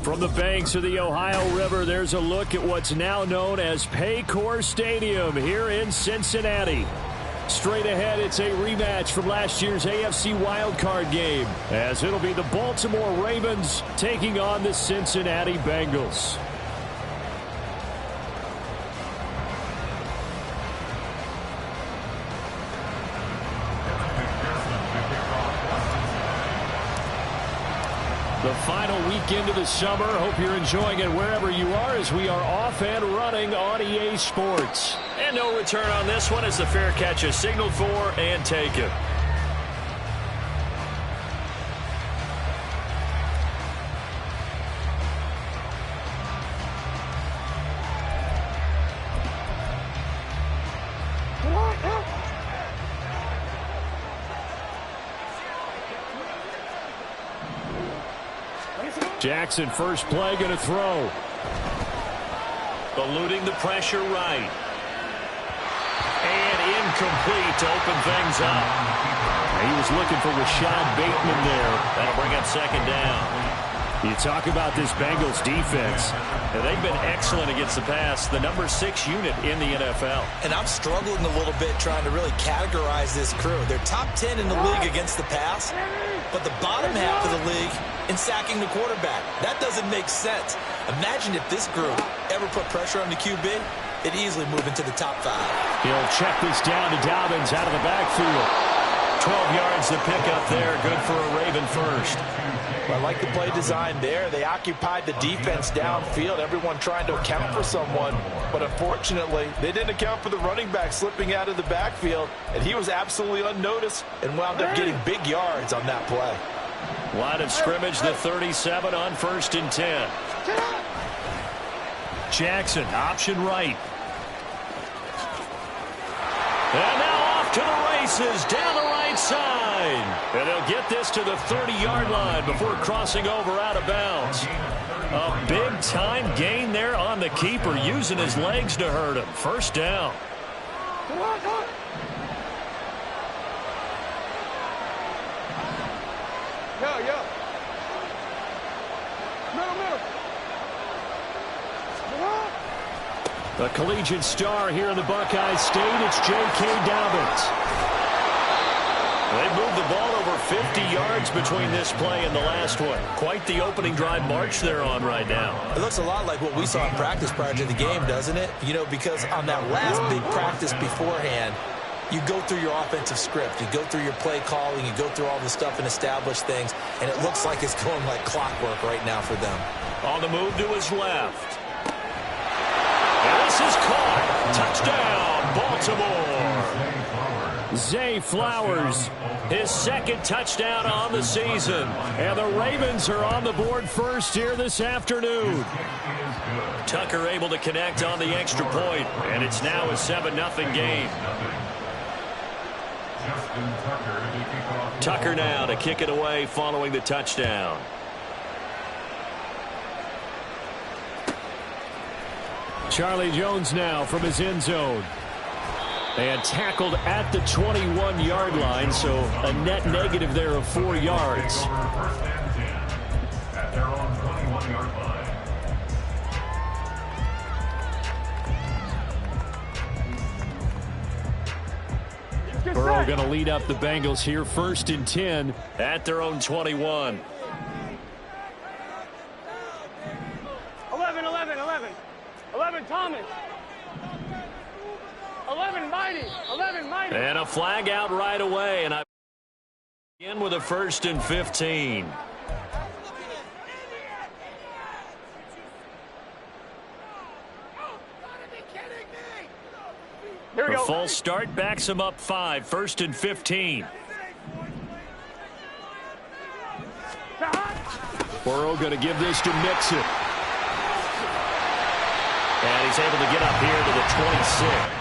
From the banks of the Ohio River, there's a look at what's now known as Paycor Stadium here in Cincinnati. Straight ahead, it's a rematch from last year's AFC wildcard game, as it'll be the Baltimore Ravens taking on the Cincinnati Bengals. The final weekend of the summer. Hope you're enjoying it wherever you are as we are off and running on EA Sports. And no return on this one as the fair catch is signaled for and taken. Jackson, first play, going to throw. Eluding the pressure right. And incomplete to open things up. He was looking for Rashad Bateman there. That'll bring up second down. You talk about this Bengals defense. They've been excellent against the pass, the number 6 unit in the NFL. And I'm struggling a little bit trying to really categorize this crew. They're top 10 in the league against the pass, but the bottom half of the league in sacking the quarterback. That doesn't make sense. Imagine if this group ever put pressure on the QB, it'd easily move into the top 5. He'll check this down to Dobbins out of the backfield. 12 yards to pick up there. Good for a Raven first. I like the play design there. They occupied the defense downfield, everyone trying to account for someone. But unfortunately, they didn't account for the running back slipping out of the backfield, and he was absolutely unnoticed and wound up getting big yards on that play. Line of scrimmage, the 37 on 1st and 10. Jackson, option right. And now off to the races, down the right side. And they'll get this to the 30-yard line before crossing over out of bounds. A big-time gain there on the keeper, using his legs to hurt him. First down. The collegiate star here in the Buckeye State, it's J.K. Dobbins. They moved the ball over 50 yards between this play and the last one. Quite the opening drive march they're on right now. It looks a lot like what we saw in practice prior to the game, doesn't it? You know, because on that last big practice beforehand, you go through your offensive script, you go through your play calling, you go through all the stuff and establish things, and it looks like it's going like clockwork right now for them. On the move to his left. And this is caught. Touchdown, Baltimore. Zay Flowers, his second touchdown on the season. And the Ravens are on the board first here this afternoon. Tucker able to connect on the extra point, and it's now a 7-0 game. Tucker now to kick it away following the touchdown. Charlie Jones now from his end zone. And tackled at the 21-yard line, so a net negative there of 4 yards. Burrow going to lead up the Bengals here, 1st and 10 at their own 21. 11 Thomas. 11 Mighty. 11 Mighty. And a flag out right away, and I begin with a 1st and 15. Here we go. A full start backs him up 5, 1st and 15. Burrow going to give this to Mixon. And he's able to get up here to the 26.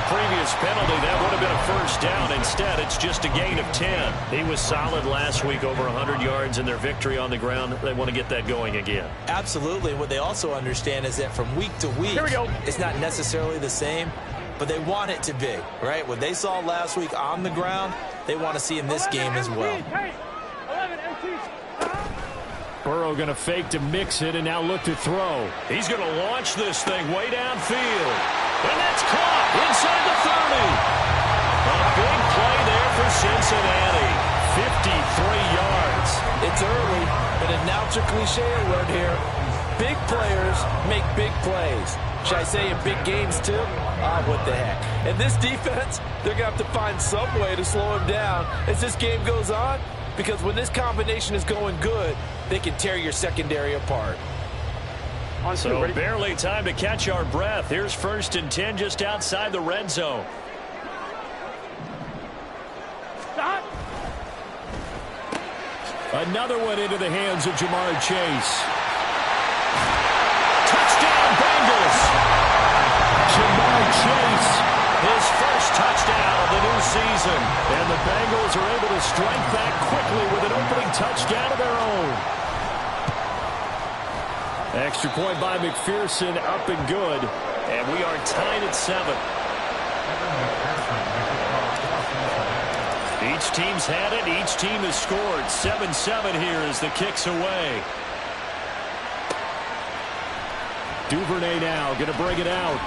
previous penalty, that would have been a first down. Instead, it's just a gain of 10. He was solid last week, over 100 yards in their victory on the ground. They want to get that going again. Absolutely. What they also understand is that from week to week, it's not necessarily the same, but they want it to be, right? What they saw last week on the ground, they want to see in this game as well. Burrow going to fake to mix it and now look to throw. He's going to launch this thing way downfield. And that's caught inside the 30. A big play there for Cincinnati. 53 yards. It's early, but announcer cliche alert here. Big players make big plays. Should I say in big games too? What the heck. And this defense, they're going to have to find some way to slow him down as this game goes on. Because when this combination is going good, they can tear your secondary apart. So barely time to catch our breath. Here's 1st and 10 just outside the red zone. Stop. Another one into the hands of Jamar Chase. Touchdown, Bengals. Jamar Chase. His first touchdown of the new season. And the Bengals are able to strike back quickly with an opening touchdown of their own. Extra point by McPherson, up and good. And we are tied at 7. Each team's had it. Each team has scored. 7-7 here as the kick's away. Duvernay now going to bring it out.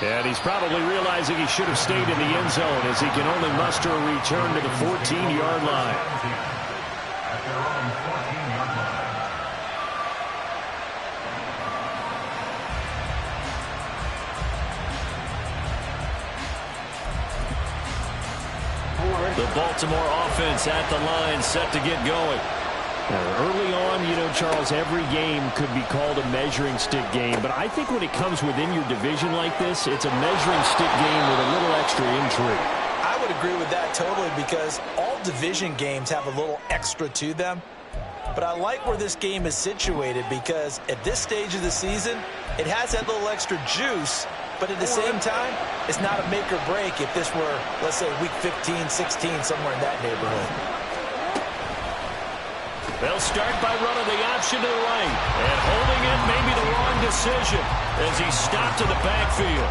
And he's probably realizing he should have stayed in the end zone as he can only muster a return to the 14-yard line. The Baltimore offense at the line, set to get going. Early on, you know, Charles, every game could be called a measuring stick game. But I think when it comes within your division like this, it's a measuring stick game with a little extra intrigue. I would agree with that totally because all division games have a little extra to them. But I like where this game is situated because at this stage of the season, it has that little extra juice. But at the same time, it's not a make or break if this were, let's say, week 15, 16, somewhere in that neighborhood. They'll start by running the option to the right. And holding it may be the wrong decision as he stopped in the backfield.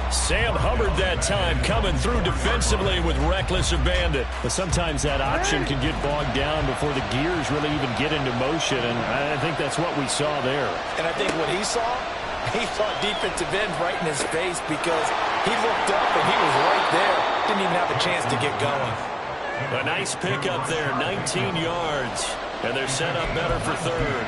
Sam Hubbard that time coming through defensively with reckless abandon. But sometimes that option can get bogged down before the gears really even get into motion, and I think that's what we saw there. And I think what he saw defensive end right in his face because he looked up and he was right there. Didn't even have a chance to get going. A nice pickup there, 19 yards. And they're set up better for 3rd.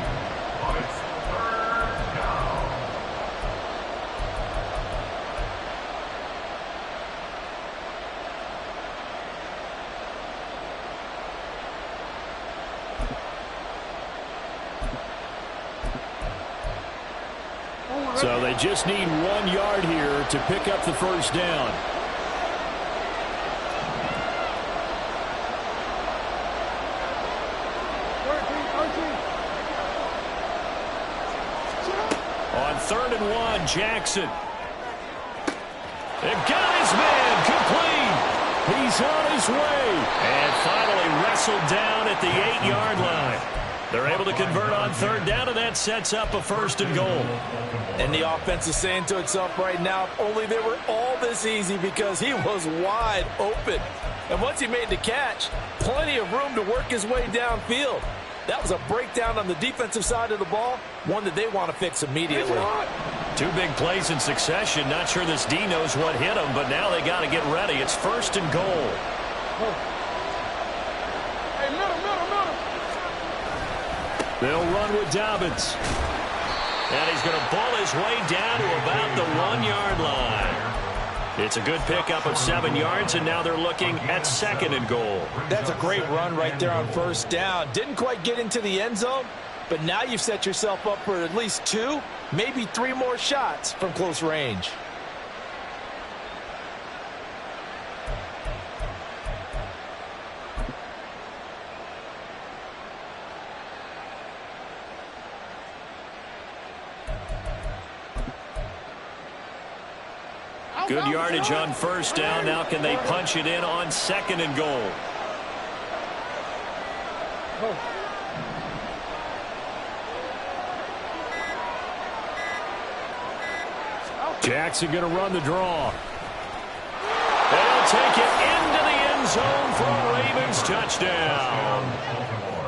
So they just need 1 yard here to pick up the first down. On 3rd and 1, Jackson. It got his man complete. He's on his way. And finally wrestled down at the 8-yard line. They're able to convert on 3rd down, and that sets up a 1st and goal. And the offense is saying to itself right now, if only they were all this easy because he was wide open. And once he made the catch, plenty of room to work his way downfield. That was a breakdown on the defensive side of the ball, one that they want to fix immediately. 2 big plays in succession. Not sure this D knows what hit him, but now they got to get ready. It's 1st and goal. Hey, middle. They'll run with Dobbins. And he's going to bull his way down to about the 1-yard line. It's a good pickup of 7 yards, and now they're looking at 2nd and goal. That's a great run right there on 1st down. Didn't quite get into the end zone, but now you've set yourself up for at least 2, maybe 3 more shots from close range. Good yardage on first down. Now can they punch it in on second and goal? Jackson going to run the draw. They'll take it into the end zone for a Ravens touchdown.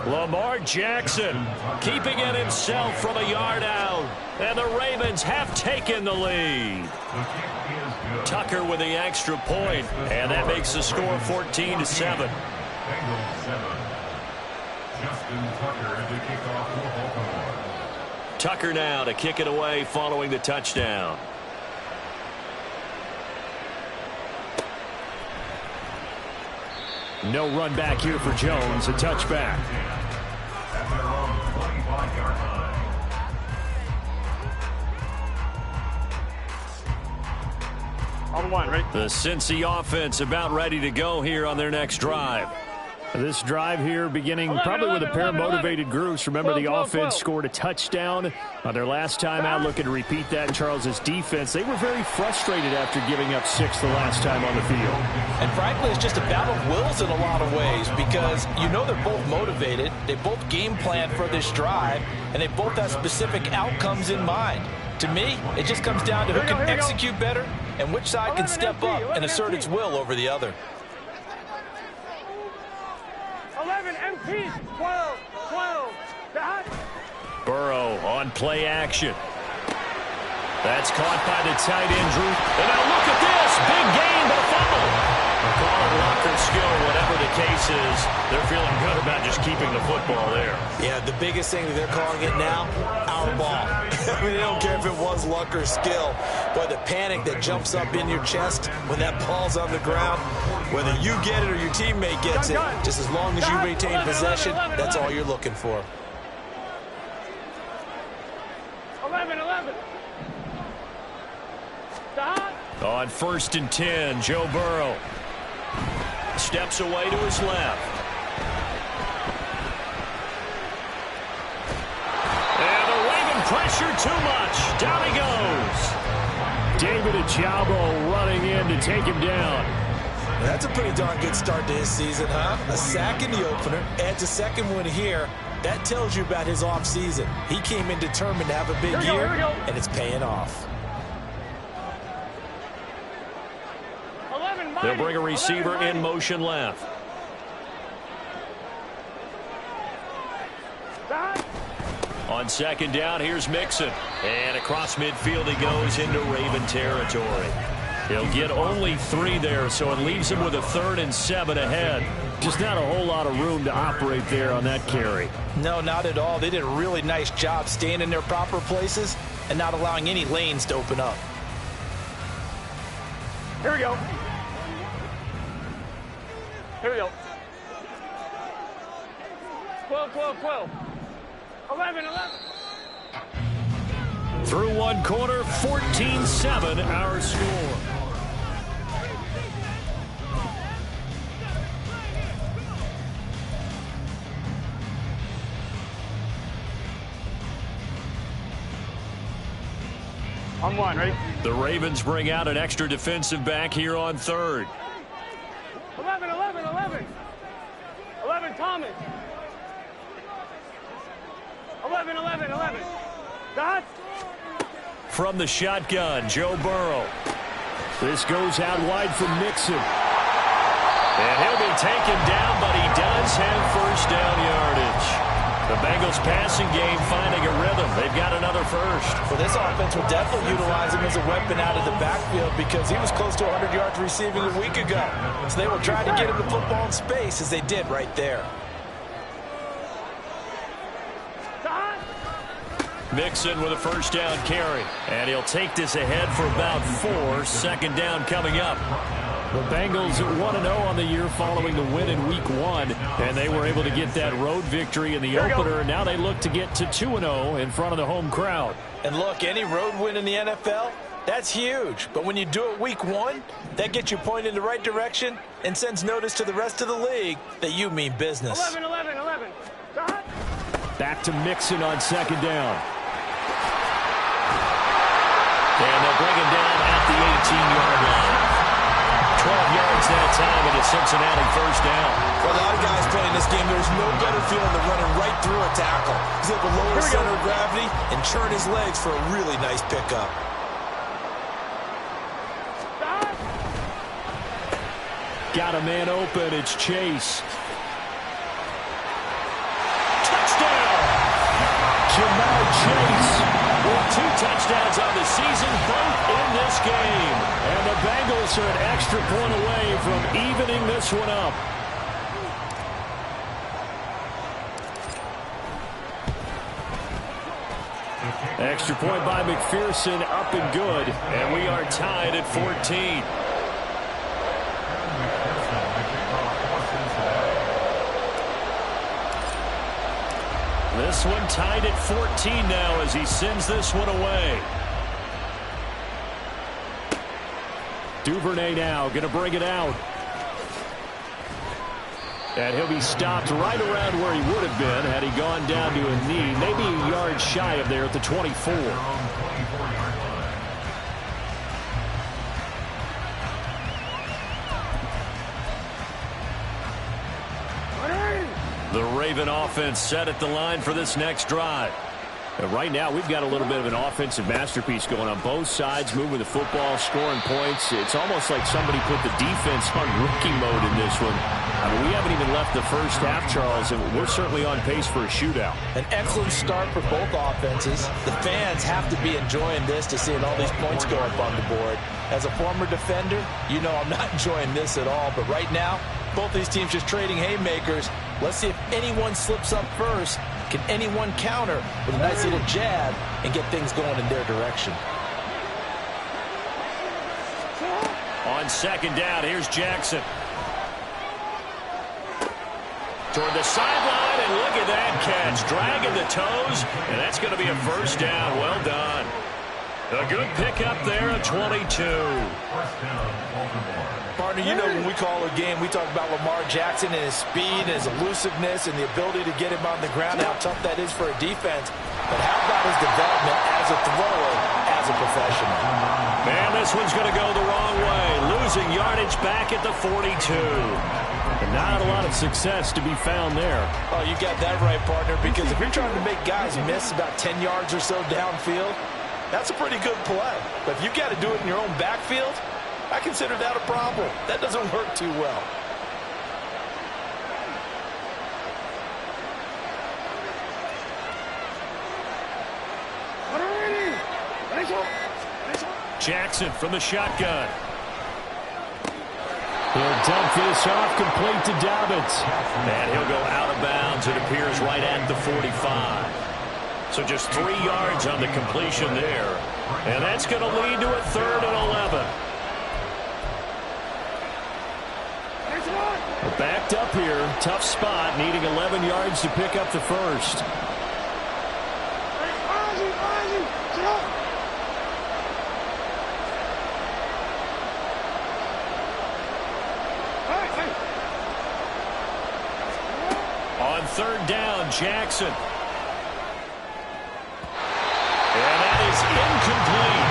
Lamar Jackson keeping it himself from a yard out. And the Ravens have taken the lead. Tucker with the extra point, and that makes the score 14-7. Tucker now to kick it away following the touchdown. No run back here for Jones. A touchback. On one, right? The Cincy offense about ready to go here on their next drive. This drive here beginning probably with a pair of motivated groups. Remember, the offense scored a touchdown on their last time out, looking to repeat that in Charles's defense. They were very frustrated after giving up 6 the last time on the field. And frankly, it's just a battle of wills in a lot of ways because you know they're both motivated. They both game plan for this drive, and they both have specific outcomes in mind. To me, it just comes down to who can execute better and which side can step up and assert its will over the other. 11 MP, 12, 12. Burrow on play action. That's caught by the tight end, Drew. And now look at this. Big gain, but a fumble. Call it luck or skill, whatever the case is. They're feeling good about just keeping the football there. Yeah, the biggest thing that they're calling it now, our ball. I mean, they don't care if it was luck or skill. But the panic that jumps up in your chest when that ball's on the ground, whether you get it or your teammate gets it, just as long as you maintain possession, that's all you're looking for. 11. On 1st and 10, Joe Burrow steps away to his left. And the Raven pressure too much. Down he goes. David Ojabo running in to take him down. That's a pretty darn good start to his season, huh? A sack in the opener, adds a second one here. That tells you about his offseason. He came in determined to have a big year, and it's paying off. They'll bring a receiver in motion left. On 2nd down, here's Mixon. And across midfield he goes into Raven territory. He'll get only 3 there, so it leaves him with a 3rd and 7 ahead. Just not a whole lot of room to operate there on that carry. No, not at all. They did a really nice job staying in their proper places and not allowing any lanes to open up. Here we go. 12. 11. Through one quarter, 14-7 our score. On one, right? The Ravens bring out an extra defensive back here on 3rd. 11. 11, Thomas. 11. Dot. From the shotgun, Joe Burrow. This goes out wide for Mixon. And he'll be taken down, but he does have 1st down yardage. The Bengals passing game finding a rhythm. They've got another 1st. Well, this offense will definitely utilize him as a weapon out of the backfield because he was close to 100 yards receiving a week ago. So they will try to get him the football in space as they did right there. Mixon with a 1st down carry. And he'll take this ahead for about 4. 2nd down coming up. The Bengals 1-0 on the year following the win in Week 1. And they were able to get that road victory in the opener. And now they look to get to 2-0 in front of the home crowd. And look, any road win in the NFL, that's huge. But when you do it Week 1, that gets you pointed in the right direction and sends notice to the rest of the league that you mean business. 11. Back to Mixon on 2nd down. And they'll bring him down at the 18-yard line. 12 yards that time, and a Cincinnati first down. For a lot of guys playing this game, there's no better feeling than running right through a tackle. He's able to lower his center of gravity and churn his legs for a really nice pickup. Got a man open. It's Chase. Touchdown! Jamar Chase. With 2 touchdowns on the season, both in this game. And the Bengals are an extra point away from evening this one up. Extra point by McPherson, up and good. And we are tied at 14. This one tied at 14 now as he sends this one away. Duvernay now going to bring it out. And he'll be stopped right around where he would have been had he gone down to a knee. Maybe a yard shy of there at the 24. The Raven offense set at the line for this next drive. And right now, we've got a little bit of an offensive masterpiece going on both sides, moving the football, scoring points. It's almost like somebody put the defense on rookie mode in this one. I mean, we haven't even left the first half, Charles, and we're certainly on pace for a shootout. An excellent start for both offenses. The fans have to be enjoying this to seeing all these points go up on the board. As a former defender, you know I'm not enjoying this at all. But right now, both these teams just trading haymakers. Let's see if anyone slips up first. Can anyone counter with a nice little jab and get things going in their direction? On second down, here's Jackson. Toward the sideline, and look at that catch. Dragging the toes, and that's going to be a first down. Well done. A good pickup there at 22. Partner, you know when we call a game, we talk about Lamar Jackson and his speed and his elusiveness and the ability to get him on the ground, how tough that is for a defense. But how about his development as a thrower, as a professional? Man, this one's going to go the wrong way. Losing yardage back at the 42. And not a lot of success to be found there. Oh, you got that right, partner, because if you're trying to make guys miss about 10 yards or so downfield, that's a pretty good play. But if you've got to do it in your own backfield, I consider that a problem. That doesn't work too well. Jackson from the shotgun. He'll dump this off complete to Dobbins. And he'll go out of bounds, it appears, right at the 45. So just 3 yards on the completion there. And that's going to lead to a 3rd and 11. We're backed up here. Tough spot, needing 11 yards to pick up the first. On 3rd down, Jackson. And that is incomplete.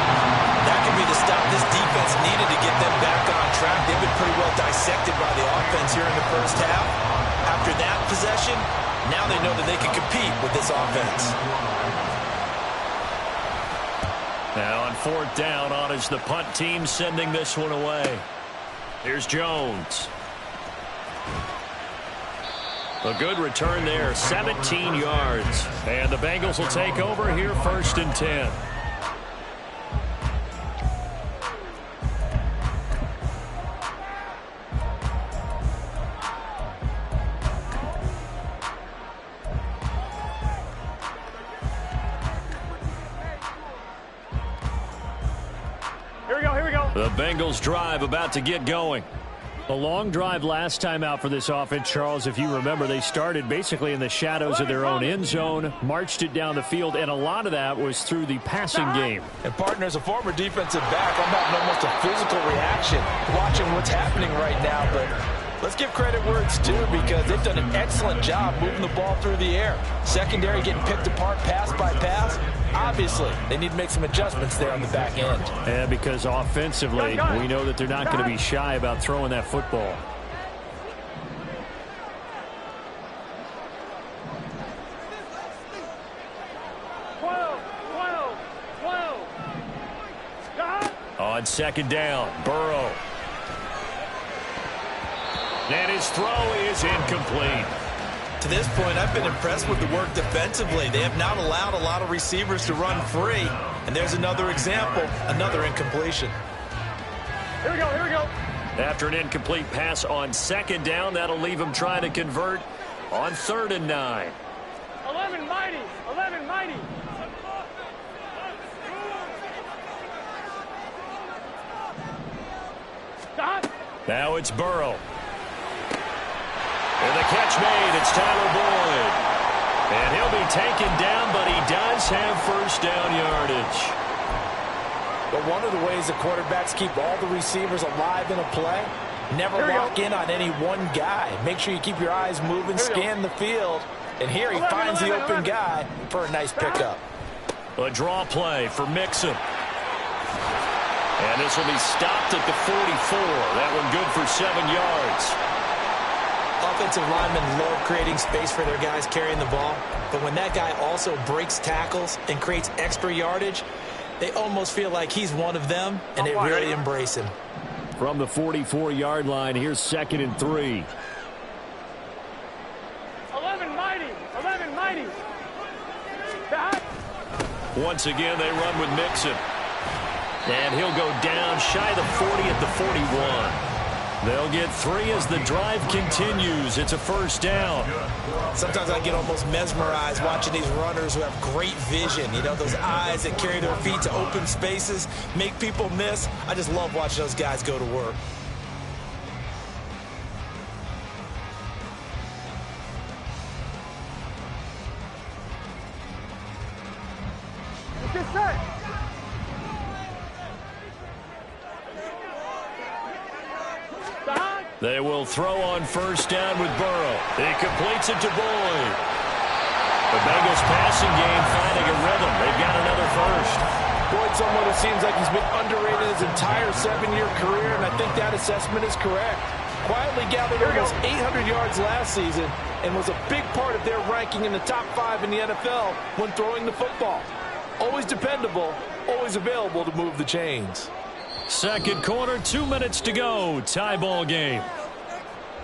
That could be the stop this defense needed to get them back on track. They've been pretty well dissected by the offense here in the first half. After that possession, now they know that they can compete with this offense. Now on 4th down, on is the punt team sending this one away. Here's Jones. A good return there, 17 yards. And the Bengals will take over here 1st and 10. Here we go. The Bengals drive about to get going. A long drive last time out for this offense, Charles. If you remember, they started basically in the shadows of their own end zone, marched it down the field, and a lot of that was through the passing game. And, partner, as a former defensive back, I'm having almost a physical reaction watching what's happening right now. But Let's give credit where it's due because they've done an excellent job moving the ball through the air. Secondary getting picked apart pass by pass. Obviously, they need to make some adjustments there on the back end. And because offensively, we know that they're not going to be shy about throwing that football. On second down, Burrow. And his throw is incomplete. To this point, I've been impressed with the work defensively. They have not allowed a lot of receivers to run free. And there's another example, another incompletion. Here we go, here we go. After an incomplete pass on second down, that'll leave him trying to convert on 3rd and 9. 11 mighty, 11 mighty. Stop. Now it's Burrow. And the catch made. It's Tyler Boyd. And he'll be taken down, but he does have first down yardage. But one of the ways the quarterbacks keep all the receivers alive in a play, never lock in on any one guy. Make sure you keep your eyes moving, scan the field. And here he finds the open guy for a nice pickup. A draw play for Mixon. And this will be stopped at the 44. That one good for 7 yards. Offensive linemen love creating space for their guys carrying the ball. But when that guy also breaks tackles and creates extra yardage, they almost feel like he's one of them, and they really embrace him. From the 44-yard line, here's 2nd and 3. 11 mighty, 11 mighty. Stop. Once again, they run with Mixon. And he'll go down shy of the 40 at the 41. They'll get 3 as the drive continues. It's a first down. Sometimes I get almost mesmerized watching these runners who have great vision. You know, those eyes that carry their feet to open spaces, make people miss. I just love watching those guys go to work. Get set. They will throw on first down with Burrow. He completes it to Boyd. The Bengals passing game finding a rhythm. They've got another first. Boyd's someone who seems like he's been underrated his entire 7-year career, and I think that assessment is correct. Quietly gathered almost 800 yards last season and was a big part of their ranking in the top 5 in the NFL when throwing the football. Always dependable, always available to move the chains. Second quarter, 2 minutes to go. Tie ball game.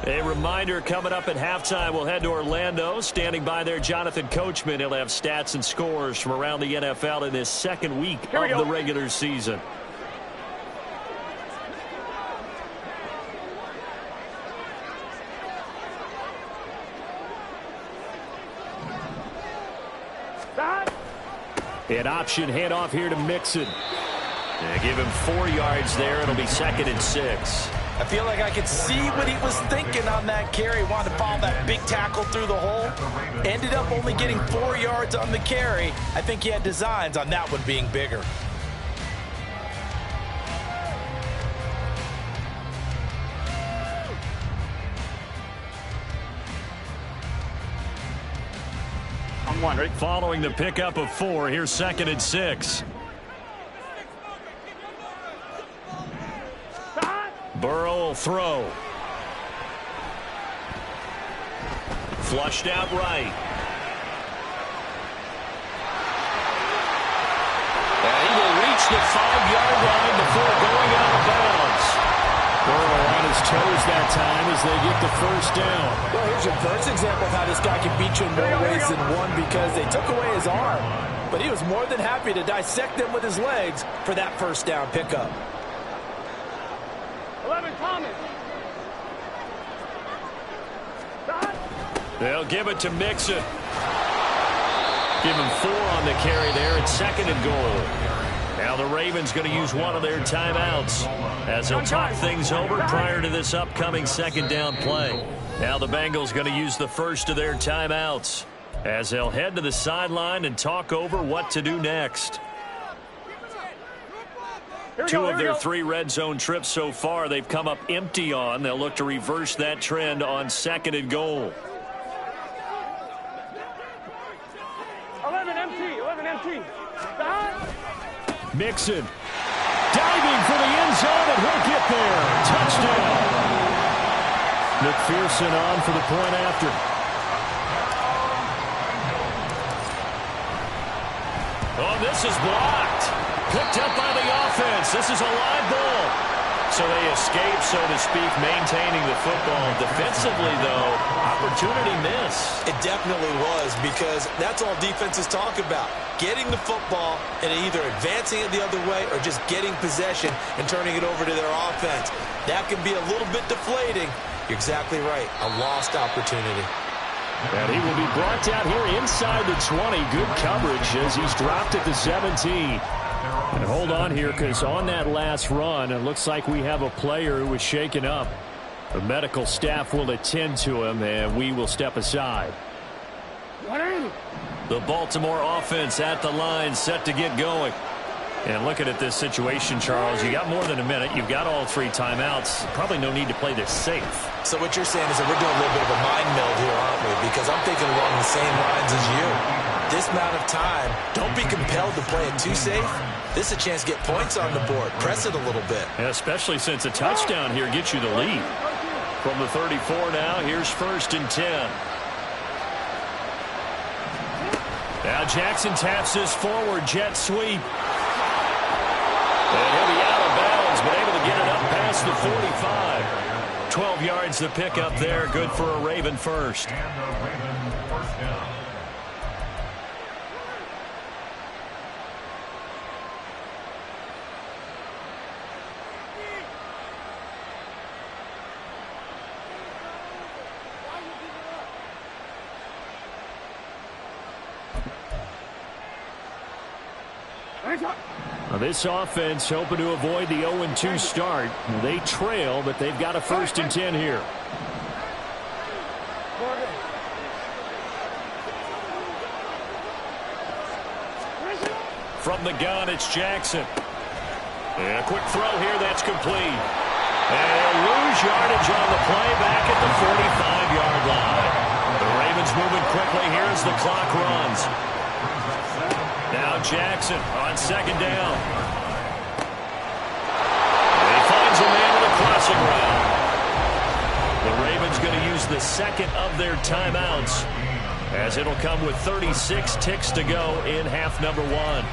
A reminder coming up at halftime. We'll head to Orlando. Standing by there, Jonathan Coachman. He'll have stats and scores from around the NFL in this second week of the regular season. An option handoff here to Mixon. They give him 4 yards there. It'll be 2nd and 6. I feel like I could see what he was thinking on that carry. Wanted to follow that big tackle through the hole. Ended up only getting 4 yards on the carry. I think he had designs on that one being bigger. I'm one, right? Following the pickup of 4, here's 2nd and 6. Burrow will throw. Flushed out right. And he will reach the 5-yard line before going out of bounds. Burrow on his toes that time as they get the first down. Well, here's your first example of how this guy can beat you in more ways than one because they took away his arm. But he was more than happy to dissect them with his legs for that first down pickup. 11 Thomas. They'll give it to Mixon. Give him 4 on the carry there. It's 2nd and goal. Now the Ravens going to use one of their timeouts as they'll talk things over prior to this upcoming second down play. Now the Bengals going to use the first of their timeouts as they'll head to the sideline and talk over what to do next. Two of their 3 red zone trips so far, they've come up empty on. They'll look to reverse that trend on 2nd and goal. 11 empty. 11 empty. Mixon diving for the end zone, and he'll get there. Touchdown. McPherson on for the point after. Oh, this is blocked. Picked up by the offense. This is a live ball. So they escape, so to speak, maintaining the football. Defensively, though, opportunity missed. It definitely was, because that's all defenses talk about. Getting the football and either advancing it the other way or just getting possession and turning it over to their offense. That can be a little bit deflating. You're exactly right. A lost opportunity. And he will be brought down here inside the 20. Good coverage as he's dropped at the 17. And hold on here, because on that last run, it looks like we have a player who was shaken up. The medical staff will attend to him, and we will step aside. The Baltimore offense at the line, set to get going. And looking at this situation, Charles, you got more than a minute. You've got all 3 timeouts. Probably no need to play this safe. So what you're saying is that we're doing a little bit of a mind meld here, aren't we? Because I'm thinking along the same lines as you. This amount of time, don't be compelled to play it too safe. This is a chance to get points on the board. Press it a little bit. Yeah, especially since a touchdown here gets you the lead. From the 34 now, here's 1st and 10. Now Jackson taps this forward jet sweep. And he'll be out of bounds, but able to get it up past the 45. 12 yards to pick up there. Good for a Raven first. Now this offense hoping to avoid the 0-2 start. They trail, but they've got a 1st and 10 here. From the gun, it's Jackson. And a quick throw here, that's complete. And they'll lose yardage on the play back at the 45-yard line. The Ravens moving quickly here as the clock runs. Now Jackson on 2nd down. And he finds a man with a crossing route. The Ravens going to use the 2nd of their timeouts, as it'll come with 36 ticks to go in half number 1.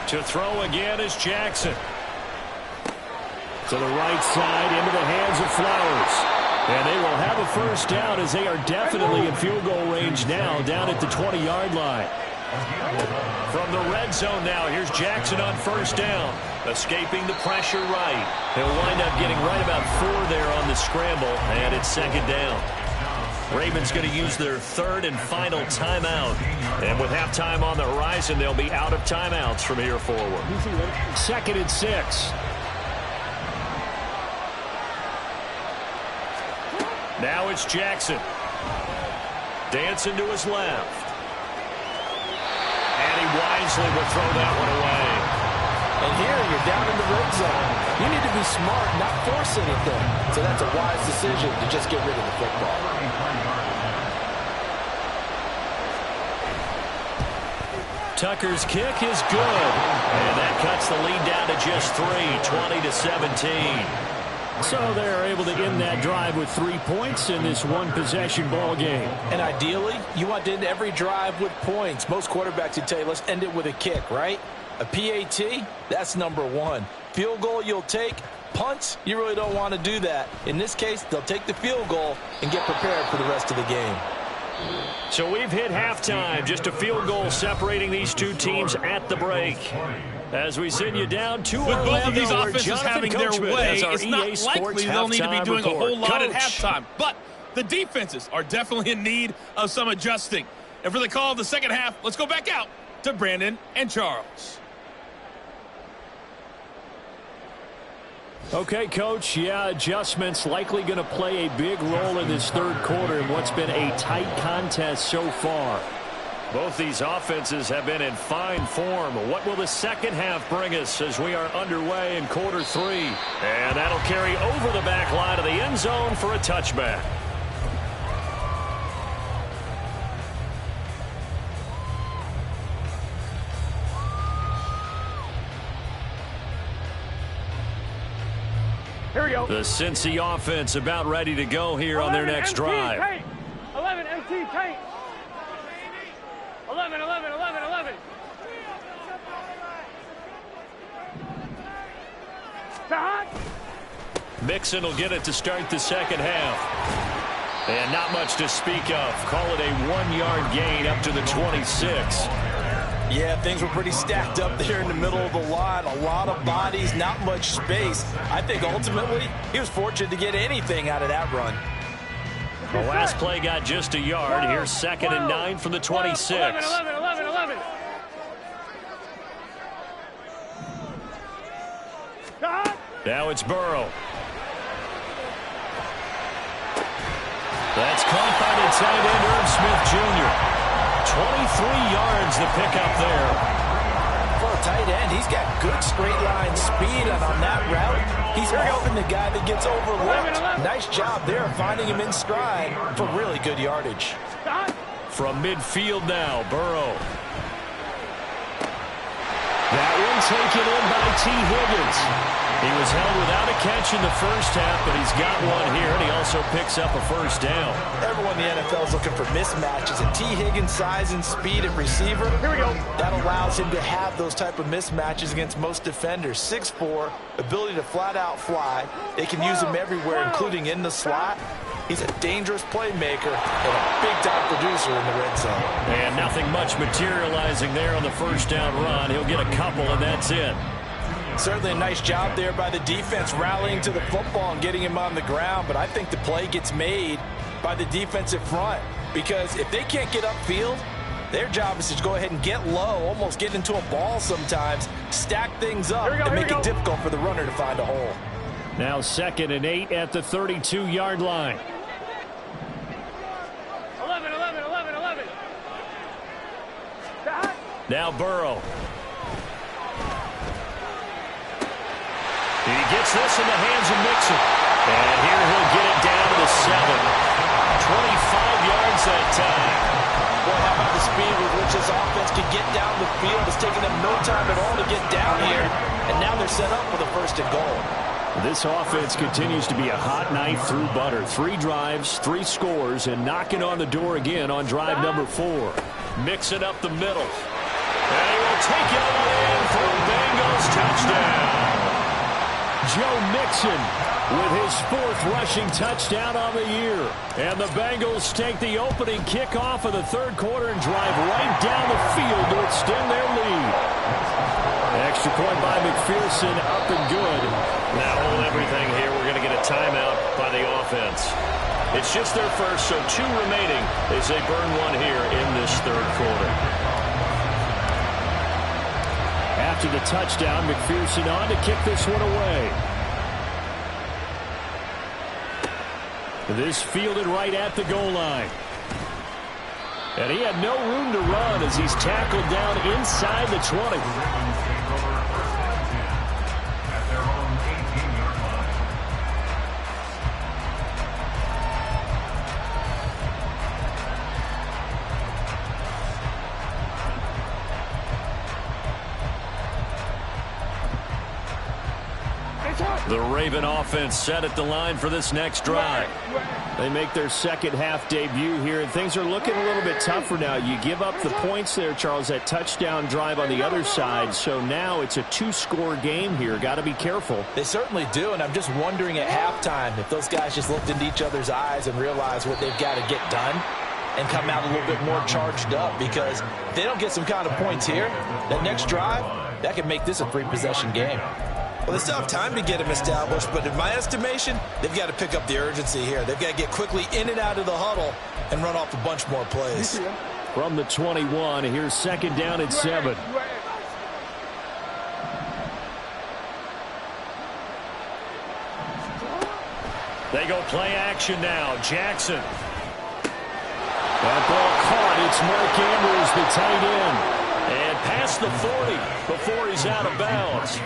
To throw again is Jackson. To the right side, into the hands of Flowers. And they will have a 1st down, as they are definitely in field goal range now, down at the 20-yard line. From the red zone now, here's Jackson on 1st down. Escaping the pressure right. He'll wind up getting right about 4 there on the scramble, and it's 2nd down. Ravens going to use their 3rd and final timeout. And with halftime on the horizon, they'll be out of timeouts from here forward. 2nd and 6. Now it's Jackson. Dancing to his left. And he wisely will throw that one away. And here you're down in the red zone. You need to be smart, not force anything. So that's a wise decision to just get rid of the football. Tucker's kick is good. And that cuts the lead down to just 3, 20-17. So they're able to end that drive with 3 points in this one-possession ball game. And ideally, you want to end every drive with points. Most quarterbacks would tell you, let's end it with a kick, right? A PAT, that's number 1. Field goal you'll take. Punts, you really don't want to do that. In this case, they'll take the field goal and get prepared for the rest of the game. So we've hit halftime. Just a field goal separating these 2 teams at the break. As we send you down to with Orlando, both of these offenses having their way, it's not likely they'll need to be doing a whole lot at halftime. But the defenses are definitely in need of some adjusting. And for the call of the second half, let's go back out to Brandon and Charles. Okay, Coach, yeah, adjustments likely going to play a big role in this third quarter in what's been a tight contest so far. Both these offenses have been in fine form. What will the second half bring us as we are underway in quarter three? And that'll carry over the back line of the end zone for a touchback. Here we go. The Cincy offense about ready to go here on their next drive. Tank. 11 MT tank. 11, 11, 11, 11. Mixon will get it to start the second half. And not much to speak of. Call it a 1-yard gain up to the 26. Yeah, things were pretty stacked up there in the middle of the line. A lot of bodies, not much space. I think ultimately he was fortunate to get anything out of that run. The last play got just a yard. Here's 2nd and 9 from the 26. 11, 11, 11, 11. Now it's Burrow. That's caught by the tight end, Irv Smith Jr. 23 yards the pickup there. For a tight end, he's got good straight line speed, and on that route, he's often the guy that gets overlooked. Nice job there finding him in stride for really good yardage. From midfield now, Burrow. That one taken in by T. Higgins. He was held without a catch in the first half, but he's got one here, and he also picks up a first down. Everyone in the NFL is looking for mismatches, and T. Higgins' size and speed at receiver, here we go. That allows him to have those type of mismatches against most defenders. 6'4", ability to flat-out fly. They can use him everywhere, including in the slot. He's a dangerous playmaker and a big-time producer in the red zone. And nothing much materializing there on the first down run. He'll get a couple, and that's it. Certainly a nice job there by the defense rallying to the football and getting him on the ground, but I think the play gets made by the defensive front because if they can't get upfield, their job is to go ahead and get low, almost get into a ball sometimes, stack things up, and make it difficult for the runner to find a hole. Now 2nd and 8 at the 32-yard line. 11, 11, 11, 11. Now Burrow. He gets this in the hands of Mixon. And here he'll get it down to the 7. 25 yards that time. Boy, how about the speed with which this offense can get down the field? It's taking them no time at all to get down here. And now they're set up for the 1st and goal. This offense continues to be a hot knife through butter. 3 drives, 3 scores, and knocking on the door again on drive number 4. Mixing up the middle. And he will take it all in for a Bengals touchdown. Joe Mixon with his 4th rushing touchdown on the year. And the Bengals take the opening kickoff of the 3rd quarter and drive right down the field to extend their lead. Extra point by McPherson, up and good. Now hold everything here. We're going to get a timeout by the offense. It's just their first, so 2 remaining as they burn one here in this 3rd quarter. After the touchdown, McPherson on to kick this one away. This fielded right at the goal line. And he had no room to run as he's tackled down inside the 20. The Raven offense set at the line for this next drive. They make their second half debut here, and things are looking a little bit tougher now. You give up the points there, Charles, that touchdown drive on the other side. So now it's a 2-score game here. Got to be careful. They certainly do, and I'm just wondering at halftime if those guys just looked into each other's eyes and realized what they've got to get done and come out a little bit more charged up, because if they don't get some kind of points here, that next drive, that could make this a 3-possession game. Well, they still have time to get him established, but in my estimation, they've got to pick up the urgency here. They've got to get quickly in and out of the huddle and run off a bunch more plays. From the 21, here's 2nd down and 7. They go play action now. Jackson. That ball caught. It's Mark Andrews, the tight end. And past the 40 before he's out of bounds.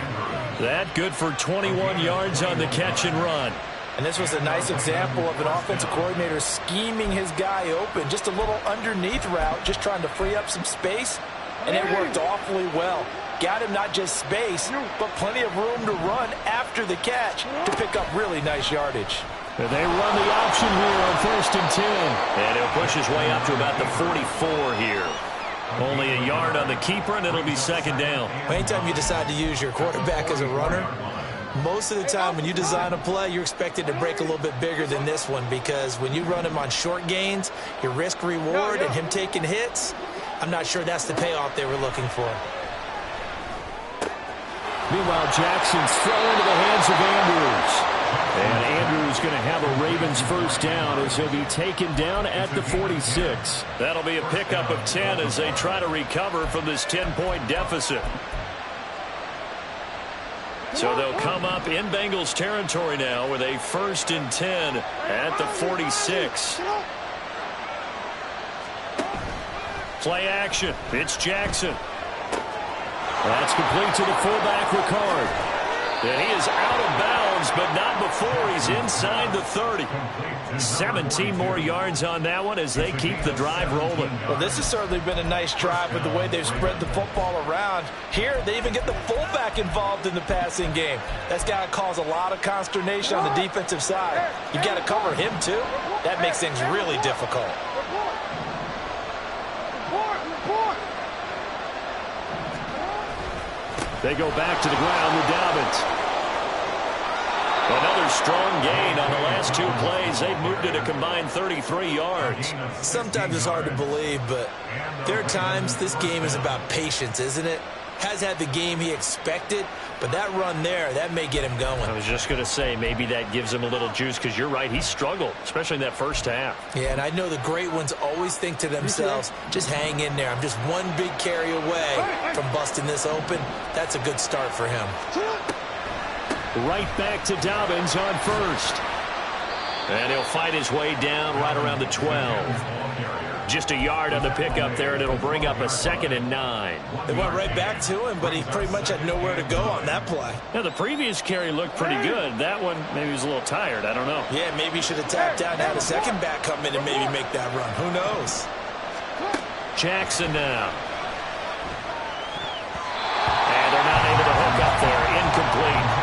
That good for 21 yards on the catch and run. And this was a nice example of an offensive coordinator scheming his guy open. Just a little underneath route, just trying to free up some space. And it worked awfully well. Got him not just space, but plenty of room to run after the catch to pick up really nice yardage. And they run the option here on 1st and 10. And he'll push his way up to about the 44 here. Only a yard on the keeper, and it'll be 2nd down. Anytime you decide to use your quarterback as a runner, most of the time when you design a play, you're expected to break a little bit bigger than this one, because when you run him on short gains, your risk-reward and him taking hits, I'm not sure that's the payoff they were looking for. Meanwhile, Jackson's thrown into the hands of Andrews. And Andrews going to have a Ravens 1st down as he'll be taken down at the 46. That'll be a pickup of 10 as they try to recover from this 10-point deficit. So they'll come up in Bengals territory now with a 1st and 10 at the 46. Play action. It's Jackson. That's complete to the fullback, Ricard. And he is out of bounds, but not before he's inside the 30. 17 more yards on that one as they keep the drive rolling. Well, this has certainly been a nice drive with the way they've spread the football around. Here, they even get the fullback involved in the passing game. That's got to cause a lot of consternation on the defensive side. You've got to cover him, too. That makes things really difficult. They go back to the ground with Dobbins. Another strong gain on the last 2 plays. They've moved it a combined 33 yards. Sometimes it's hard to believe, but there are times this game is about patience, isn't it? Has had the game he expected, but that run there, that may get him going. I was just going to say, maybe that gives him a little juice, because you're right, he struggled, especially in that first half. Yeah, and I know the great ones always think to themselves, just hang in there. I'm just one big carry away from busting this open. That's a good start for him. Right back to Dobbins on 1st. And he'll fight his way down right around the 12. Just a yard on the pickup there, and it'll bring up a 2nd and 9. They went right back to him, but he pretty much had nowhere to go on that play. Now, the previous carry looked pretty good. That one, maybe he was a little tired. I don't know. Yeah, maybe he should have tapped out and had a second back come in and maybe make that run. Who knows? Jackson now. And they're not able to hook up there. Incomplete.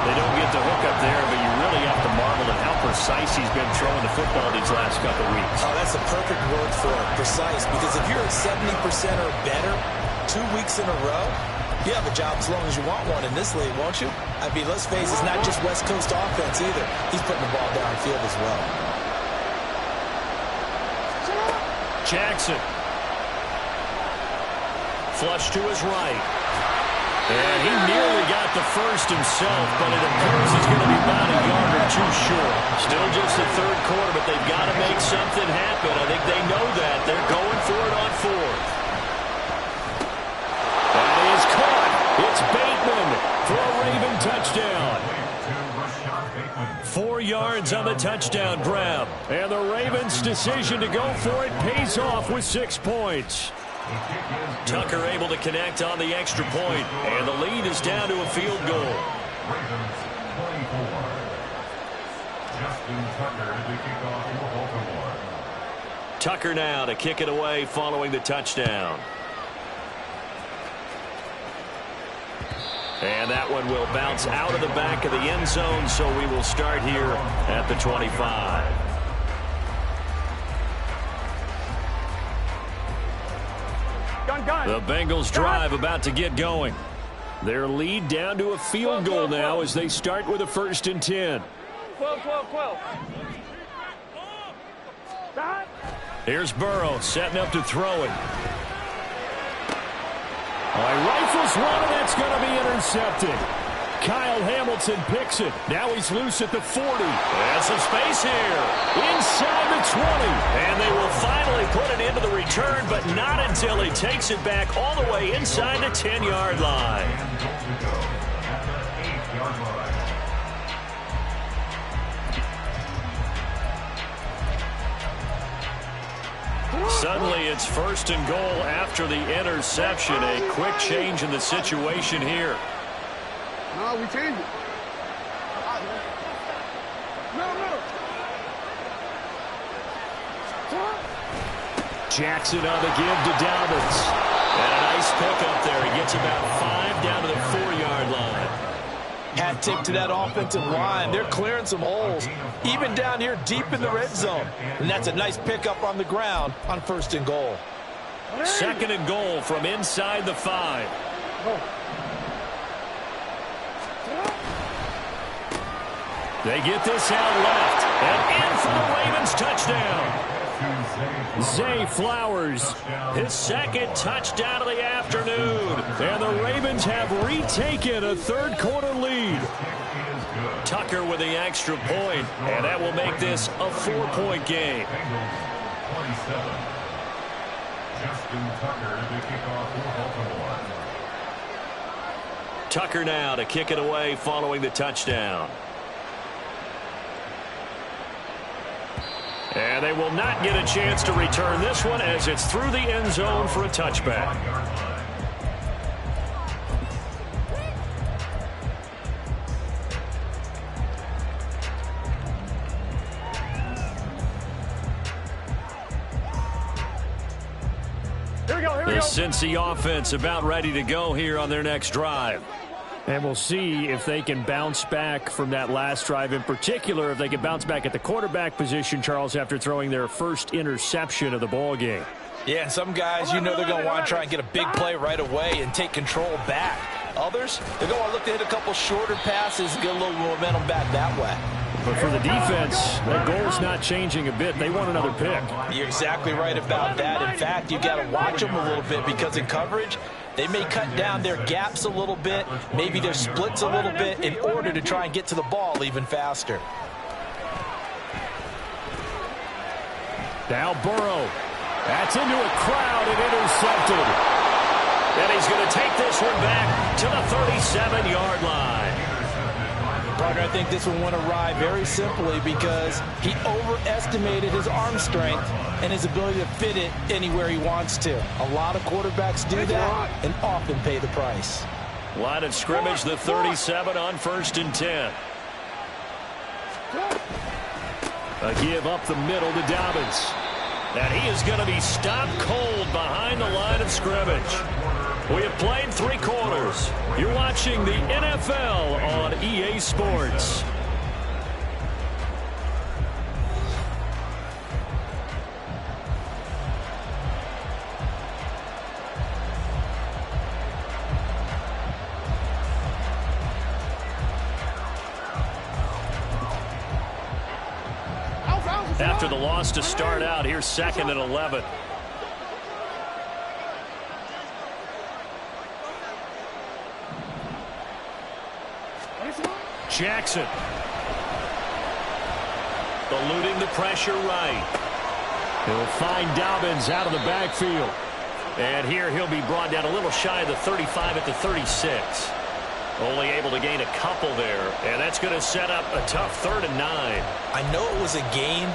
They don't get the hook up there, but you really have to marvel at how precise he's been throwing the football these last couple of weeks. Oh, that's a perfect word for it, precise, because if you're at 70% or better 2 weeks in a row, you have a job as long as you want one in this league, won't you? I mean, let's face it, it's not just West Coast offense either. He's putting the ball downfield as well. Jackson. Flush to his right. And he nearly got the first himself, but it appears he's going to be about a yard or 2 short. Still just the 3rd quarter, but they've got to make something happen. I think they know that. They're going for it on 4th. That is caught. It's Bateman for a Raven touchdown. 4 yards on the touchdown grab. And the Ravens' decision to go for it pays off with 6 points. Tucker able to connect on the extra point, and the lead is down to a field goal. Tucker now to kick it away following the touchdown. And that one will bounce out of the back of the end zone, so we will start here at the 25. The Bengals drive about to get going. Their lead down to a field goal now as they start with a 1st and 10. 12. Here's Burrow setting up to throw it. Rifles one, and that's going to be intercepted. Kyle Hamilton picks it. Now he's loose at the 40. And some space here. Inside the 20. And they will finally put it into the return, but not until he takes it back all the way inside the 10-yard line. Suddenly it's 1st and goal after the interception. A quick change in the situation here. No, we changed it. No. Jackson on the give to Dobbins. And a nice pickup there. He gets about 5 down to the 4-yard line. Hat tip to that offensive line. They're clearing some holes, even down here deep in the red zone. And that's a nice pickup on the ground on 1st and goal. 2nd and goal from inside the 5. They get this out left. And in for the Ravens touchdown. Zay Flowers, his 2nd touchdown of the afternoon. And the Ravens have retaken a 3rd quarter lead. Tucker with the extra point, and that will make this a 4-point game. Tucker now to kick it away following the touchdown. And they will not get a chance to return this one as it's through the end zone for a touchback. Here we go. The Cincy offense about ready to go here on their next drive. And we'll see if they can bounce back from that last drive, in particular if they can bounce back at the quarterback position, Charles, after throwing their first interception of the ball game. Yeah, and some guys, they're going to want to try and get a big play right away and take control back. Others, they're going to look to hit a couple shorter passes and get a little momentum back that way. But for the defense, that goal's not changing a bit. They want another pick. You're exactly right about that. In fact, you got to watch them a little bit because in coverage, they may cut down their gaps a little bit, maybe their splits a little bit in order to try and get to the ball even faster. Now Burrow. That's into a crowd and intercepted. And he's going to take this one back to the 37-yard line. Partner, I think this one went awry very simply because he overestimated his arm strength and his ability to fit it anywhere he wants to. A lot of quarterbacks do that and often pay the price. Line of scrimmage, the 37 on 1st and 10. A give up the middle to Dobbins. And he is going to be stopped cold behind the line of scrimmage. We have played 3 quarters. You're watching the NFL on EA Sports. After the loss to start out, here's 2nd and 11. Jackson. Eluding the pressure right. He'll find Dobbins out of the backfield. And here he'll be brought down a little shy of the 35 at the 36. Only able to gain a couple there. And that's going to set up a tough 3rd and 9. I know it was a gain,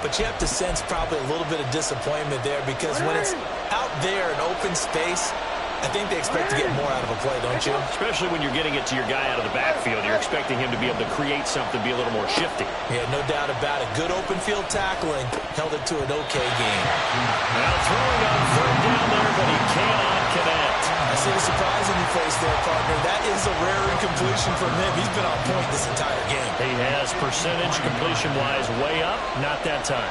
but you have to sense probably a little bit of disappointment there because when it's out there in open space, I think they expect to get more out of a play, don't you? Especially when you're getting it to your guy out of the backfield. You're expecting him to be able to create something, be a little more shifty. Yeah, no doubt about it. Good open field tackling held it to an okay game. Now throwing on 3rd down there, but he cannot connect. I see the surprise in your face there, partner. That is a rare incompletion from him. He's been on point this entire game. He has percentage completion-wise way up. Not that time.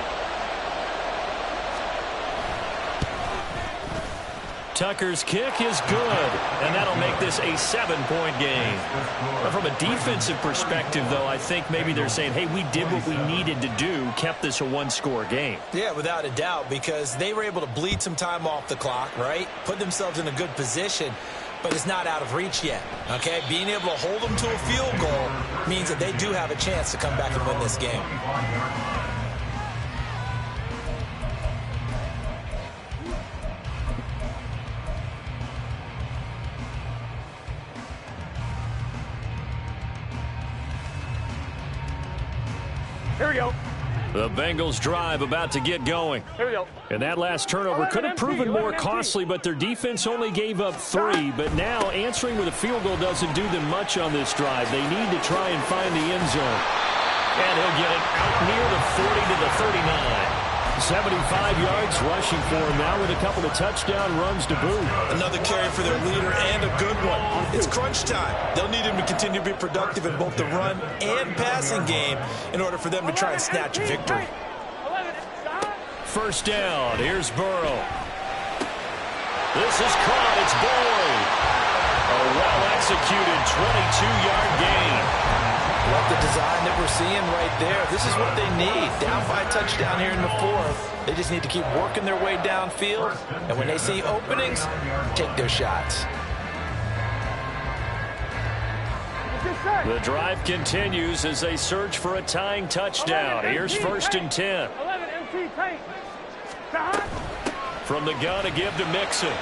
Tucker's kick is good, and that'll make this a 7-point game. But from a defensive perspective, though, I think maybe they're saying, hey, we did what we needed to do, kept this a 1-score game. Yeah, without a doubt, because they were able to bleed some time off the clock, right? Put themselves in a good position, but it's not out of reach yet, okay? Being able to hold them to a field goal means that they do have a chance to come back and win this game. Here we go. The Bengals drive about to get going. Here we go. And that last turnover could have proven more costly, but their defense only gave up 3. But now answering with a field goal doesn't do them much on this drive. They need to try and find the end zone. And he'll get it out near the 40 to the 39. 75 yards rushing for him now with a couple of touchdown runs to boot. Another carry for their leader and a good one. It's crunch time. They'll need him to continue to be productive in both the run and passing game in order for them to try and snatch a victory. First down. Here's Burrow. This is caught. It's Boyd. A well-executed 22-yard gain. Love the design that we're seeing right there. This is what they need. Down by a touchdown here in the 4th. They just need to keep working their way downfield. And when they see openings, take their shots. The drive continues as they search for a tying touchdown. Here's 1st and 10. From the gun to give to Mixon.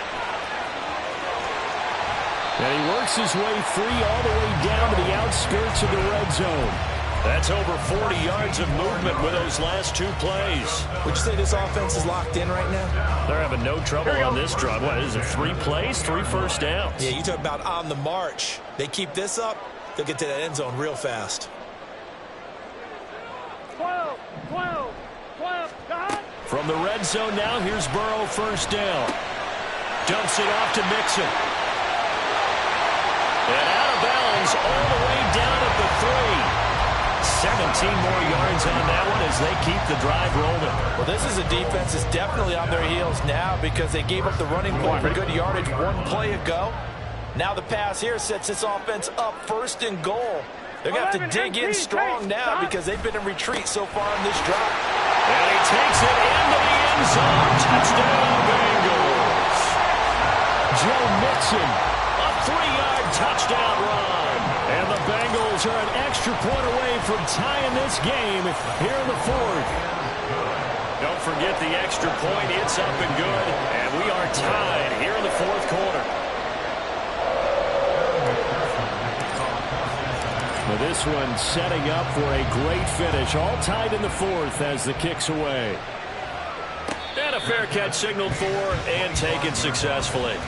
And he works his way free all the way down to the outskirts of the red zone. That's over 40 yards of movement with those last 2 plays. Would you say this offense is locked in right now? They're having no trouble on this drive. What is it, 3 plays, 3 first downs? Yeah, you talk about on the march. They keep this up, they'll get to that end zone real fast. 12. From the red zone now, here's Burrow, first down. Dumps it off to Mixon. And out of bounds all the way down at the 3. 17 more yards on that one as they keep the drive rolling. Well, this is a defense that's definitely on their heels now because they gave up the running play for good yardage 1 play ago. Now the pass here sets this offense up 1st and goal. They're going to have to dig in strong now because they've been in retreat so far in this drive. And he takes it into the end zone. Touchdown, Bengals. Joe Mixon, a 3-yard touchdown run. And the Bengals are an extra point away from tying this game here in the 4th. Don't forget the extra point. It's up and good. And we are tied here in the 4th quarter. Well, this one setting up for a great finish. All tied in the 4th as the kick's away. And a fair catch signaled for and taken successfully.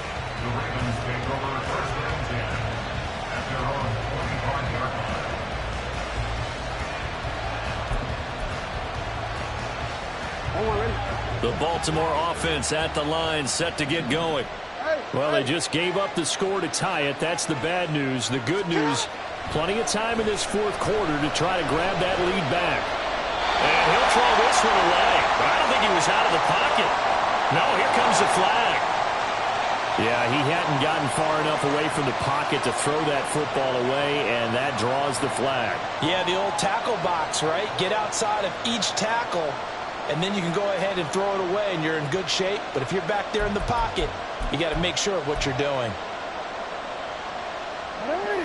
The Baltimore offense at the line, set to get going. Well, they just gave up the score to tie it. That's the bad news. The good news, plenty of time in this 4th quarter to try to grab that lead back. And he'll throw this one away. But I don't think he was out of the pocket. No, here comes the flag. Yeah, he hadn't gotten far enough away from the pocket to throw that football away, and that draws the flag. Yeah, the old tackle box, right? Get outside of each tackle, and then you can go ahead and throw it away, and you're in good shape. But if you're back there in the pocket, you got to make sure of what you're doing.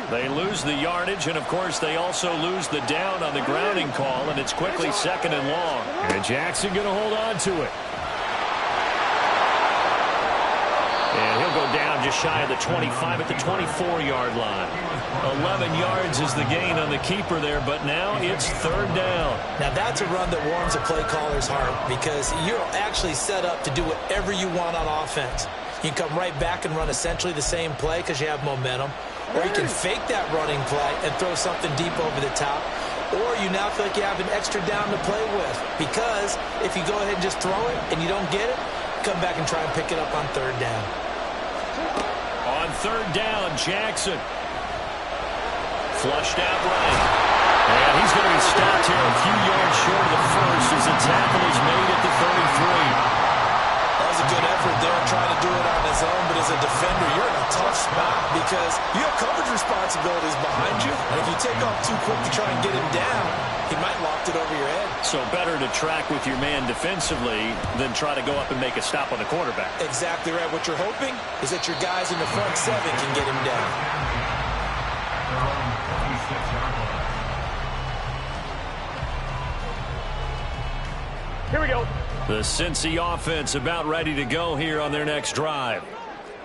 They lose the yardage, and, of course, they also lose the down on the grounding call, and it's quickly 2nd and long. And Jackson going to hold on to it. And he'll go down just shy of the 25 at the 24-yard line. 11 yards is the gain on the keeper there, but now it's 3rd down. Now that's a run that warms a play caller's heart because you're actually set up to do whatever you want on offense. You can come right back and run essentially the same play because you have momentum. Or you can fake that running play and throw something deep over the top. Or you now feel like you have an extra down to play with. Because if you go ahead and just throw it and you don't get it, come back and try and pick it up on 3rd down. On 3rd down, Jackson. Flushed out right. And he's going to be stopped here a few yards short of the 1st as the tackle is made at the 33. That was a good effort there trying to do it on his own, but as a defender, you're in a tough spot because you have coverage responsibilities behind you, and if you take off too quick to try and get him down, he might loft it over your head. So better to track with your man defensively than try to go up and make a stop on the quarterback. Exactly right. What you're hoping is that your guys in the front 7 can get him down. Here we go. The Cincy offense about ready to go here on their next drive.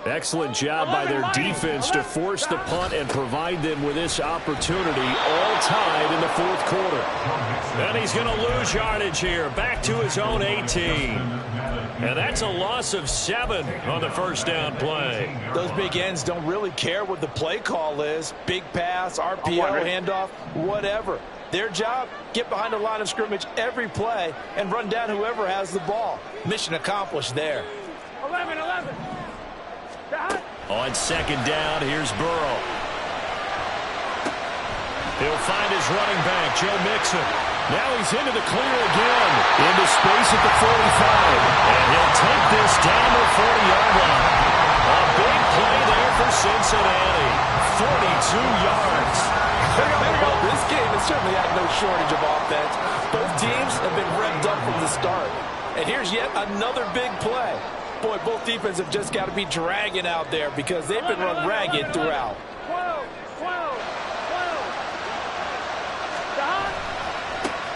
Excellent job by their defense to force the punt and provide them with this opportunity, all tied in the fourth quarter. And he's going to lose yardage here, back to his own 18. And that's a loss of 7 on the first down play. Those big ends don't really care what the play call is. Big pass, RPO, handoff, whatever. Their job, get behind the line of scrimmage every play and run down whoever has the ball. Mission accomplished there. 11. On second down, here's Burrow. He'll find his running back, Joe Mixon. Now he's into the clear again. Into space at the 45. And he'll take this down the 40-yard line. A big play there for Cincinnati. 42 yards. This game has certainly had no shortage of offense. Both teams have been revved up from the start. And here's yet another big play. Boy, both defenses have just got to be dragging out there because they've been run ragged throughout. 12.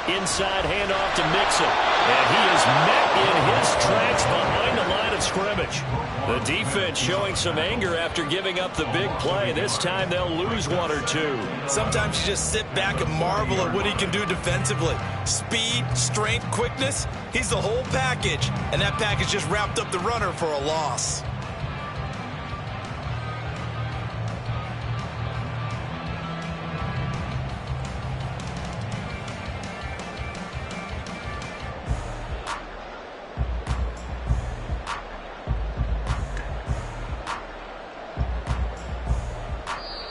Inside handoff to Mixon. And he is met in his tracks behind the line of scrimmage. The defense showing some anger after giving up the big play. This time they'll lose 1 or 2. Sometimes you just sit back and marvel at what he can do defensively. Speed, strength, quickness. He's the whole package. And that package just wrapped up the runner for a loss.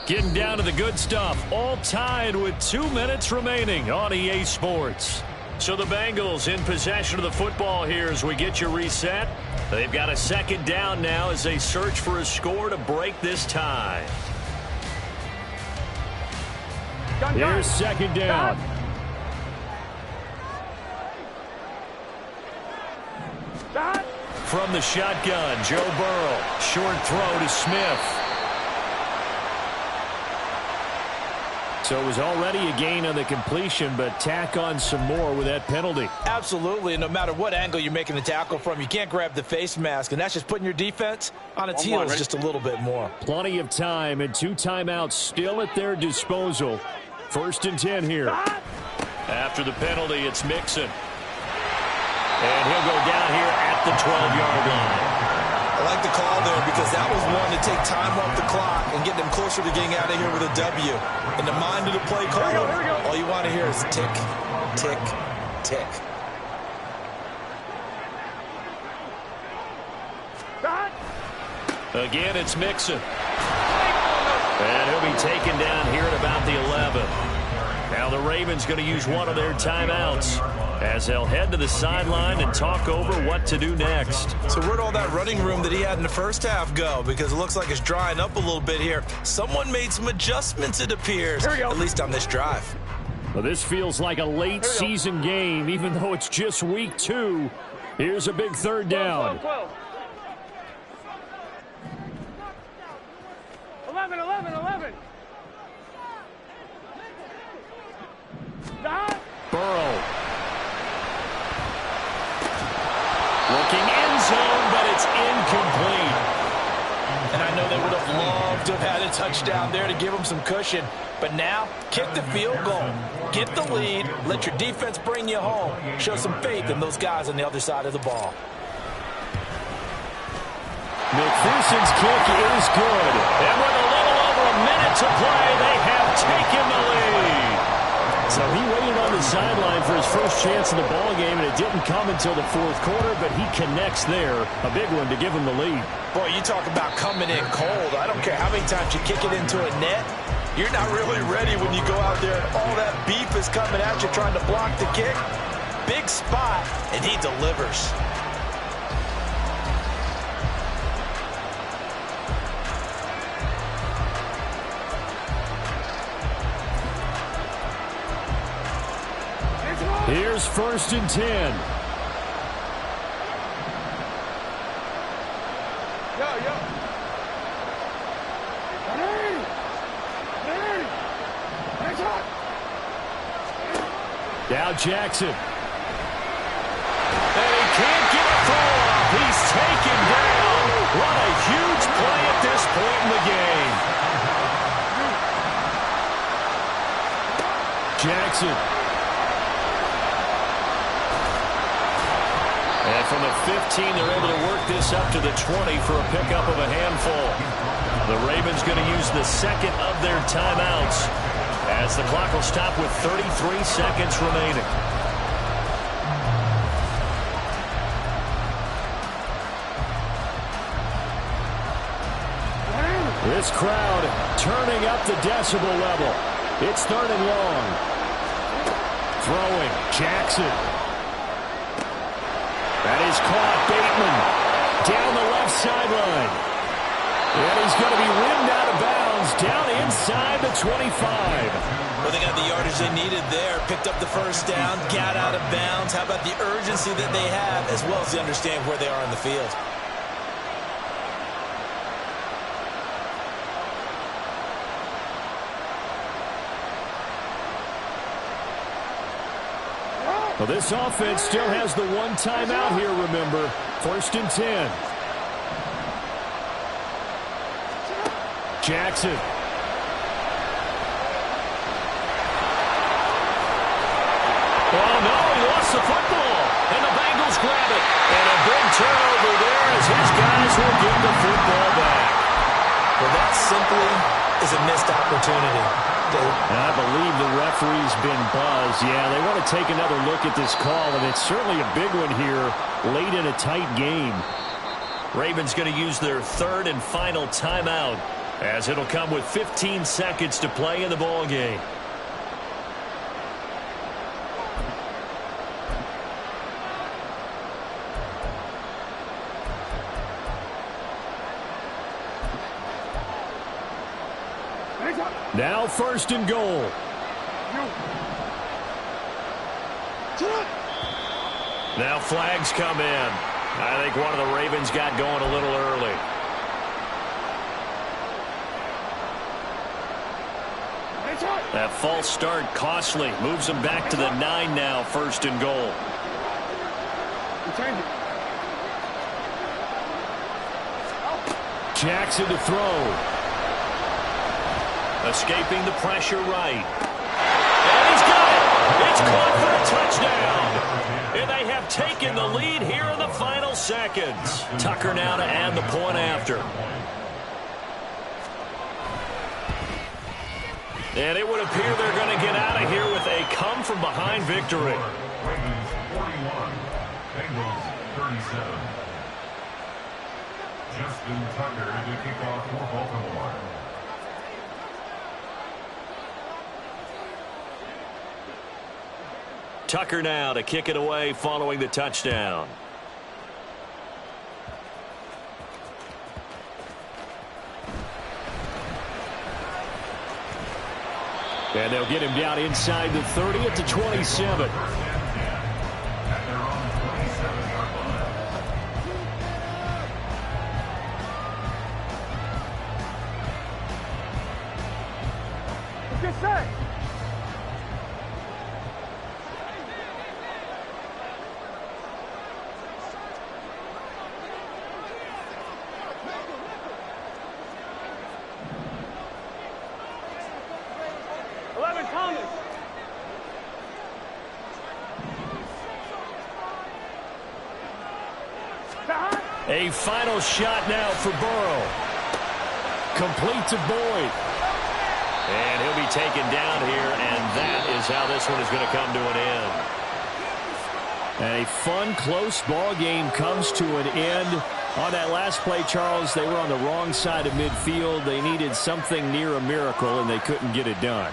Getting down to the good stuff, all tied with 2 minutes remaining on EA Sports. So the Bengals in possession of the football here as we get you reset. They've got a second down now as they search for a score to break this tie. Here's second down. From the shotgun, Joe Burrow. Short throw to Smith. So it was already a gain on the completion, but tack on some more with that penalty. Absolutely, and no matter what angle you're making the tackle from, you can't grab the face mask, and that's just putting your defense on its heels just a little bit more. Plenty of time and 2 timeouts still at their disposal. 1st and 10 here. After the penalty, it's Mixon. And he'll go down here at the 12-yard line. I like the call there because that was one to take time off the clock and get them closer to getting out of here with a W. In the mind of the play caller, all you want to hear is tick, tick, tick. Again, it's Mixon. And he'll be taken down here at about the 11. Now the Ravens going to use one of their timeouts as they'll head to the sideline and talk over what to do next. So where'd all that running room that he had in the first half go? Because it looks like it's drying up a little bit here. Someone made some adjustments, it appears, at least on this drive. Well, this feels like a late season game, even though it's just week 2. Here's a big 3rd down. 12. 11. Burrow. Looking end zone, but it's incomplete. And I know they would have loved to have had a touchdown there to give them some cushion. But now, kick the field goal. Get the lead. Let your defense bring you home. Show some faith in those guys on the other side of the ball. McPherson's kick is good. And with a little over a minute to play, they have taken the lead. So he waited on the sideline for his first chance in the ball game, and it didn't come until the 4th quarter, but he connects there. A big one to give him the lead. Boy, you talk about coming in cold. I don't care how many times you kick it into a net. You're not really ready when you go out there and all that beef is coming at you trying to block the kick. Big spot, and he delivers. Here's 1st and 10. Yo. Now Jackson. And he can't get a throw off. He's taken down. What a huge play point in the game. Jackson. And from the 15, they're able to work this up to the 20 for a pickup of a handful. The Ravens going to use the second of their timeouts as the clock will stop with 33 seconds remaining. This crowd turning up the decibel level. It's 3rd and long. Throwing. Jackson. That is caught. Bateman down the left sideline. And he's going to be rimmed out of bounds down inside the 25. Well, they got the yardage they needed there. Picked up the first down, got out of bounds. How about the urgency that they have as well as they understand where they are in the field? Well, this offense still has the one timeout here, remember. 1st and 10. Jackson. Oh, no, he lost the football. And the Bengals grab it. And a big turnover there as his guys will get the football back. Well, that simply is a missed opportunity. And I believe the referee's been buzzed. Yeah, they want to take another look at this call, and it's certainly a big one here late in a tight game. Ravens going to use their 3rd and final timeout as it'll come with 15 seconds to play in the ball game. Now 1st and goal. Now flags come in. I think one of the Ravens got going a little early. That false start costly. Moves them back to the 9 now, 1st and goal. Jackson to throw. Escaping the pressure right. And he's got it. It's caught for a touchdown. And they have taken the lead here in the final seconds. Tucker now to add the point after. And it would appear they're going to get out of here with a come-from-behind victory. Ravens 41, Bengals 37. Justin Tucker to kick off for Baltimore. Tucker now to kick it away following the touchdown. And they'll get him down inside the 30 at the 27. Get set. A final shot now for Burrow. Complete to Boyd. And he'll be taken down here, and that is how this one is going to come to an end. And a fun, close ball game comes to an end. On that last play, Charles, they were on the wrong side of midfield. They needed something near a miracle, and they couldn't get it done.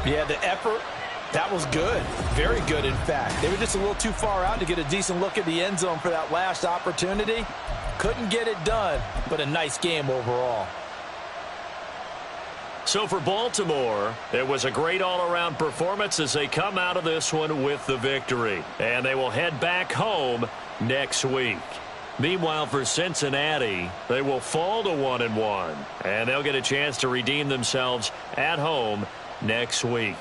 Yeah, the effort, that was good. Very good, in fact. They were just a little too far out to get a decent look at the end zone for that last opportunity. Couldn't get it done, but a nice game overall. So for Baltimore, it was a great all-around performance as they come out of this one with the victory. And they will head back home next week. Meanwhile, for Cincinnati, they will fall to 1-1. And they'll get a chance to redeem themselves at home next week.